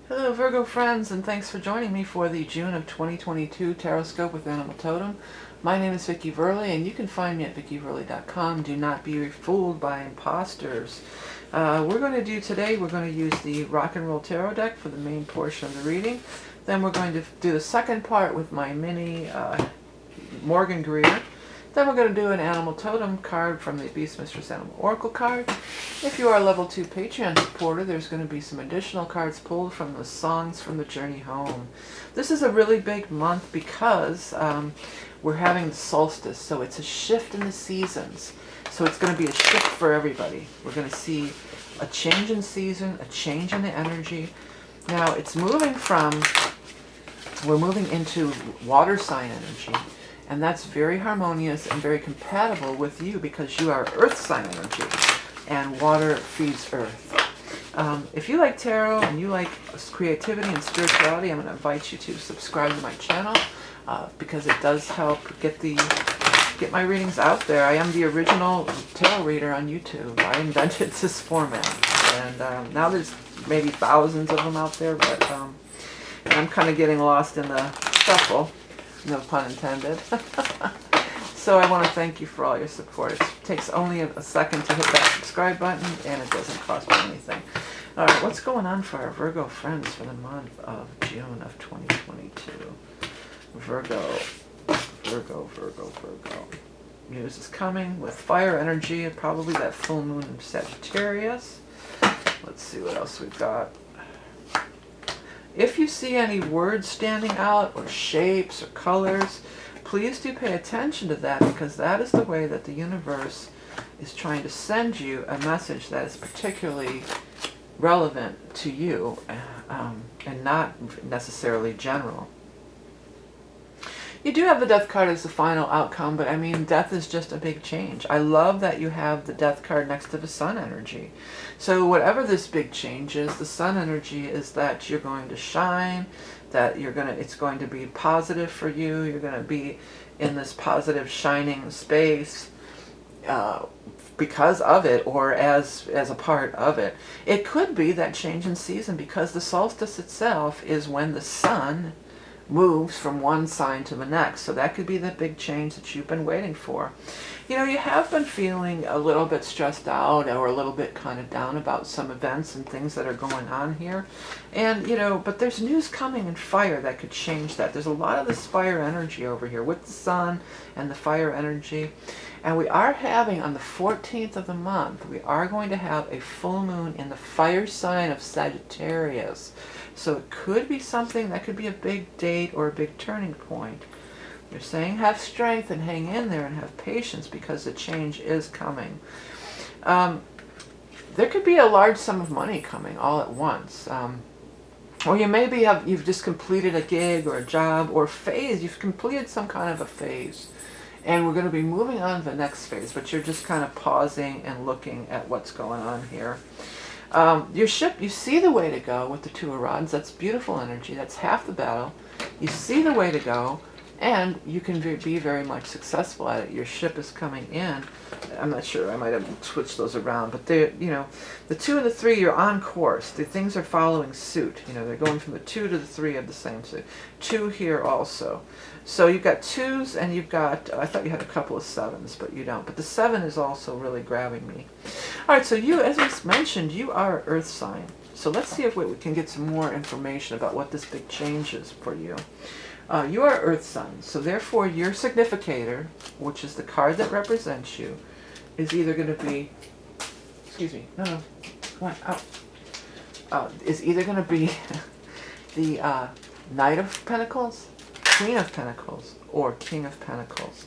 Hello Virgo friends, and thanks for joining me for the June of 2022 Taroscope with Animal Totem. My name is Vickieverlie, and you can find me at vickieverlie.com. Do not be fooled by imposters. We're going to use the Rock and Roll Tarot deck for the main portion of the reading. Then we're going to do the second part with my mini Morgan Greer. Then we're going to do an Animal Totem card from the Beastmistress Animal Oracle card. If you are a level 2 Patreon supporter, there's going to be some additional cards pulled from the Songs from the Journey Home. This is a really big month because we're having the solstice, so it's a shift in the seasons. So it's going to be a shift for everybody. We're going to see a change in season, a change in the energy. Now it's we're moving into water sign energy. And that's very harmonious and very compatible with you because you are earth sign energy and water feeds earth. If you like tarot and you like creativity and spirituality, I'm going to invite you to subscribe to my channel because it does help get my readings out there. I am the original tarot reader on YouTube. I invented this format. And now there's maybe thousands of them out there, but I'm kind of getting lost in the shuffle. No pun intended. So I want to thank you for all your support. It takes only a second to hit that subscribe button, and it doesn't cost me anything. All right, what's going on for our Virgo friends for the month of June of 2022? Virgo. News is coming with fire energy, and probably that full moon in Sagittarius. Let's see what else we've got. If you see any words standing out, or shapes, or colors, please do pay attention to that, because that is the way that the universe is trying to send you a message that is particularly relevant to you, and not necessarily general. You do have the death card as the final outcome, but I mean, death is just a big change. I love that you have the death card next to the sun energy. So whatever this big change is, the sun energy is that you're going to shine, that it's going to be positive for you. You're going to be in this positive shining space because of it, or as a part of it. It could be that change in season because the solstice itself is when the sun moves from one sign to the next. So that could be the big change that you've been waiting for. You know, you have been feeling a little bit stressed out or a little bit kind of down about some events and things that are going on here. And, you know, but there's news coming in fire that could change that. There's a lot of this fire energy over here with the sun and the fire energy. And we are having, on the 14th of the month, we are going to have a full moon in the fire sign of Sagittarius. So it could be something that could be a big date or a big turning point. They're saying have strength and hang in there and have patience because the change is coming. There could be a large sum of money coming all at once. Or you maybe you've just completed a gig or a job or phase. You've completed some kind of a phase. And we're going to be moving on to the next phase, but you're just kind of pausing and looking at what's going on here. Your ship, you see the way to go with the Two of Rods. That's beautiful energy. That's half the battle. You see the way to go, and you can be very much successful at it. Your ship is coming in. I'm not sure. I might have switched those around, but they, you know, the 2 and the 3, you're on course. The things are following suit. You know, they're going from the 2 to the 3 of the same suit. 2 here also. So you've got 2s and you've got, I thought you had a couple of 7s, but you don't. But the 7 is also really grabbing me. All right, so you, as I mentioned, you are Earth sign. So let's see if we can get some more information about what this big change is for you. You are Earth sign, so therefore your significator, which is the card that represents you, is either going to be, excuse me, no, come on, out. Is either going to be the Knight of Pentacles, Queen of Pentacles, or King of Pentacles.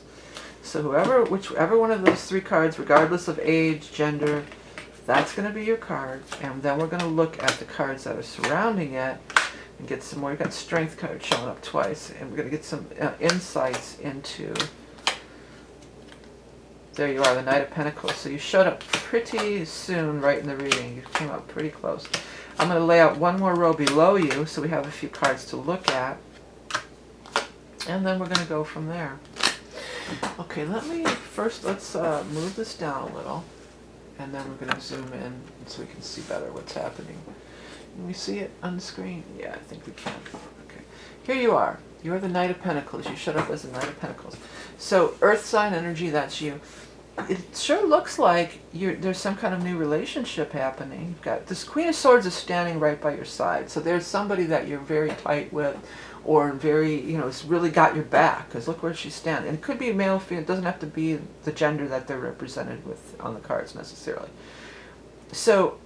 So whichever one of those 3 cards, regardless of age, gender, that's going to be your card. And then we're going to look at the cards that are surrounding it and get some more. You've got Strength card showing up twice, and we're going to get some insights into. There you are, the Knight of Pentacles. So you showed up pretty soon, right in the reading. You came up pretty close. I'm going to lay out one more row below you, so we have a few cards to look at. And then we're going to go from there. Okay, let's move this down a little. And then we're going to zoom in so we can see better what's happening. Can we see it on the screen? Yeah, I think we can. Okay. Here you are. You're the Knight of Pentacles. You showed up as the Knight of Pentacles. So, earth sign energy, that's you. It sure looks like there's some kind of new relationship happening. You've got this Queen of Swords is standing right by your side. So there's somebody that you're very tight with, or very, has really got your back. Because look where she's standing. And it could be male, female. It doesn't have to be the gender that they're represented with on the cards necessarily. So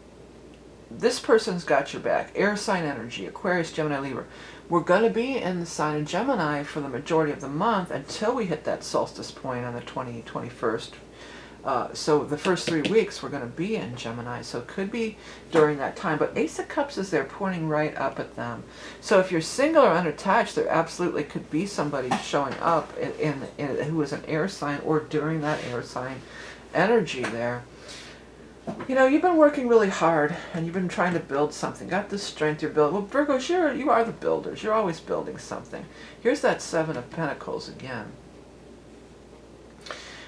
this person's got your back. Air sign energy, Aquarius, Gemini, Libra. We're going to be in the sign of Gemini for the majority of the month until we hit that solstice point on the 21st. So the first 3 weeks we're going to be in Gemini, so it could be during that time. But Ace of Cups is there pointing right up at them. So if you're single or unattached, there absolutely could be somebody showing up who is an air sign or during that air sign energy there. You've been working really hard and you've been trying to build something. Got this strength you're building. Well, Virgos, you are the builders. You're always building something. Here's that Seven of Pentacles again.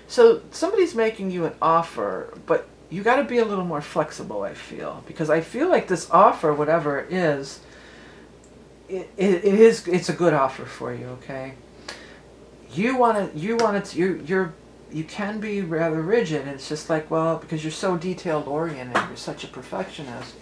So somebody's making you an offer, but you got to be a little more flexible, I feel, because I feel like this offer, whatever it is, it's a good offer for you. Okay, you can be rather rigid. And it's just like, well, because you're so detailed oriented, you're such a perfectionist.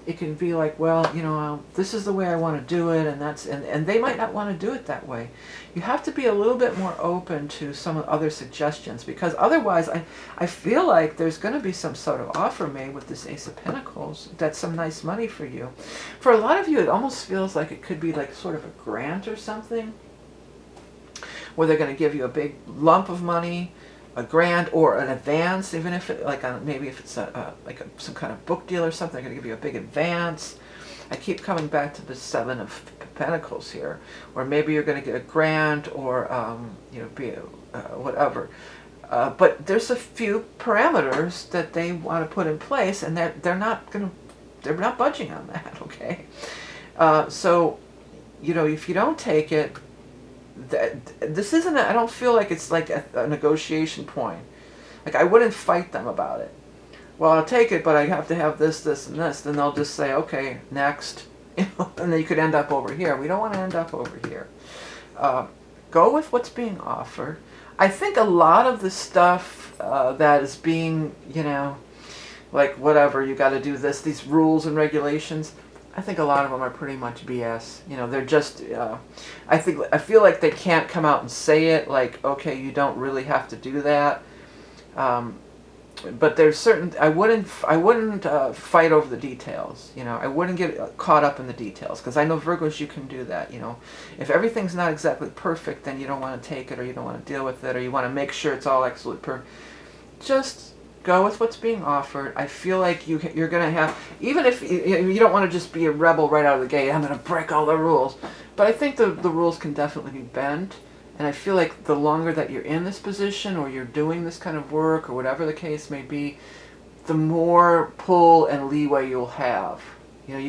It can be like, well, this is the way I want to do it, and they might not want to do it that way. You have to be a little bit more open to some other suggestions, because otherwise I feel like there's going to be some sort of offer made with this Ace of Pentacles. That's some nice money for you. For a lot of you, it almost feels like it could be like sort of a grant or something, where they're going to give you a big lump of money, a grant or an advance, even if it maybe if it's some kind of book deal or something, they're going to give you a big advance. I keep coming back to the Seven of Pentacles here, or maybe you're going to get a grant or whatever. But there's a few parameters that they want to put in place, and they're not budging on that. Okay, so if you don't take it. This isn't I don't feel like it's like a negotiation point. Like, I wouldn't fight them about it. Well, I'll take it, but I have to have this, this, and this. Then they'll just say, okay, next. And then you could end up over here. We don't want to end up over here. Go with what's being offered. I think a lot of the stuff that is being, like whatever, you got to do this, these rules and regulations, I think a lot of them are pretty much BS. They're just, I feel like they can't come out and say it, like, okay, you don't really have to do that. But there's certain, I wouldn't fight over the details. I wouldn't get caught up in the details, because I know Virgos, you can do that. If everything's not exactly perfect, then you don't want to take it, or you don't want to deal with it, or you want to make sure it's all absolutely perfect. Just go with what's being offered. I feel like you're going to have, even if you don't want to just be a rebel right out of the gate, I'm going to break all the rules. But I think the rules can definitely be bent. And I feel like the longer that you're in this position, or you're doing this kind of work, or whatever the case may be, the more pull and leeway you'll have. You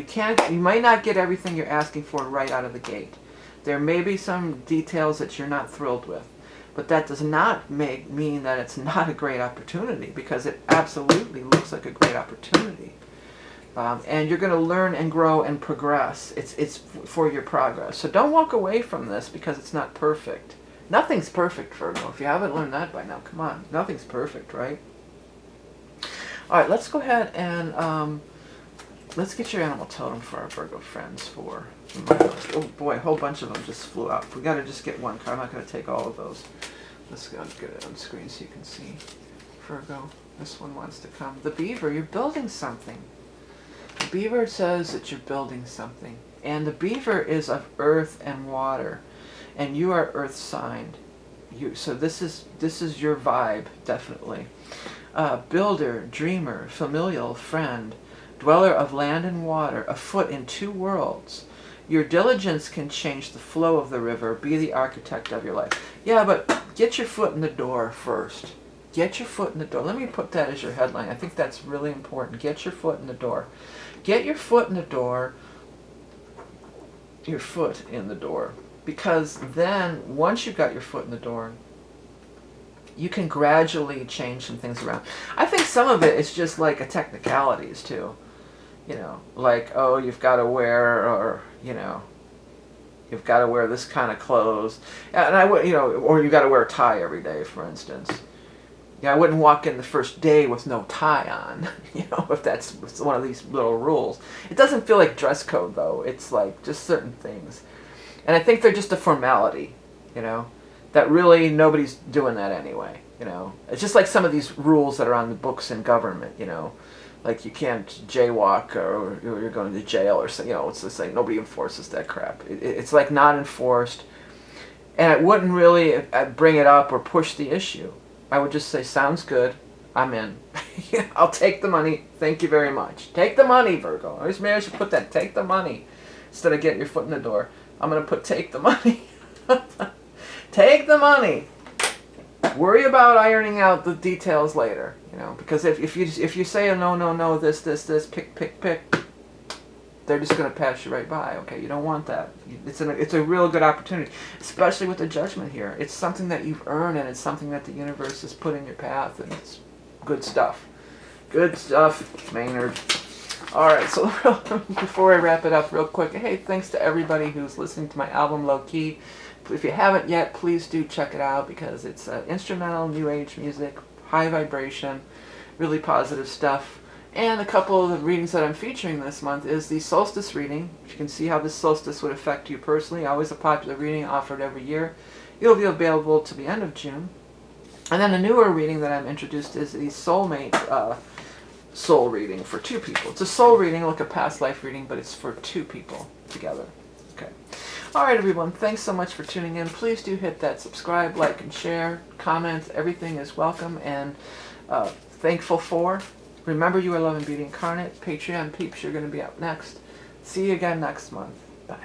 might not get everything you're asking for right out of the gate. There may be some details that you're not thrilled with. But that does not mean that it's not a great opportunity, because it absolutely looks like a great opportunity. And you're going to learn and grow and progress. It's for your progress. So don't walk away from this because it's not perfect. Nothing's perfect, Virgo. If you haven't learned that by now, come on. Nothing's perfect, right? All right, let's go ahead and let's get your animal totem for our Virgo friends for Monday. Oh boy, a whole bunch of them just flew out. We got to just get one card. I'm not going to take all of those. Let's go get it on screen so you can see. Virgo, this one wants to come. The beaver, you're building something. The beaver says that you're building something. And the beaver is of earth and water. And you are earth signed. So this is your vibe, definitely. Builder, dreamer, familial, friend, dweller of land and water, afoot in two worlds. Your diligence can change the flow of the river. Be the architect of your life. Yeah, but get your foot in the door first. Get your foot in the door. Let me put that as your headline. I think that's really important. Get your foot in the door. Get your foot in the door. Your foot in the door. Because then, once you've got your foot in the door, you can gradually change some things around. I think some of it is just like a technicalities too. You know, like, oh, you've got to wear, or, you know, you've got to wear this kind of clothes. And I would, you know, or you got to wear a tie every day, for instance. Yeah, I wouldn't walk in the first day with no tie on, you know, if that's one of these little rules. It doesn't feel like dress code, though. It's like just certain things. And I think they're just a formality, you know, that really nobody's doing that anyway, you know. It's just like some of these rules that are on the books in government, you know, like you can't jaywalk or you're going to jail or something, you know, it's just like nobody enforces that crap. It's like not enforced. And it wouldn't really bring it up or push the issue. I would just say, sounds good, I'm in. I'll take the money, thank you very much. Take the money, Virgo. Maybe I should put that, take the money, instead of getting your foot in the door. I'm going to put take the money. Take the money. Worry about ironing out the details later, you know, because if you say a no, this, pick, they're just going to pass you right by. Okay, you don't want that. It's a real good opportunity, especially with the judgment here. It's something that you've earned, and it's something that the universe has put in your path, and it's good stuff. Good stuff, Maynard. All right, so before I wrap it up real quick, hey, thanks to everybody who's listening to my album Low Key. If you haven't yet, please do check it out, because it's instrumental, new age music, high vibration, really positive stuff. And a couple of the readings that I'm featuring this month is the Solstice reading. You can see how this solstice would affect you personally. Always a popular reading offered every year. It'll be available to the end of June. And then a newer reading that I'm introduced is the Soulmate soul reading for 2 people. It's a soul reading, like a past life reading, but it's for 2 people together. Okay. All right, everyone. Thanks so much for tuning in. Please do hit that subscribe, like, and share. Comments. Everything is welcome and thankful for. Remember, you are love and beauty incarnate. Patreon peeps, you're going to be up next. See you again next month. Bye.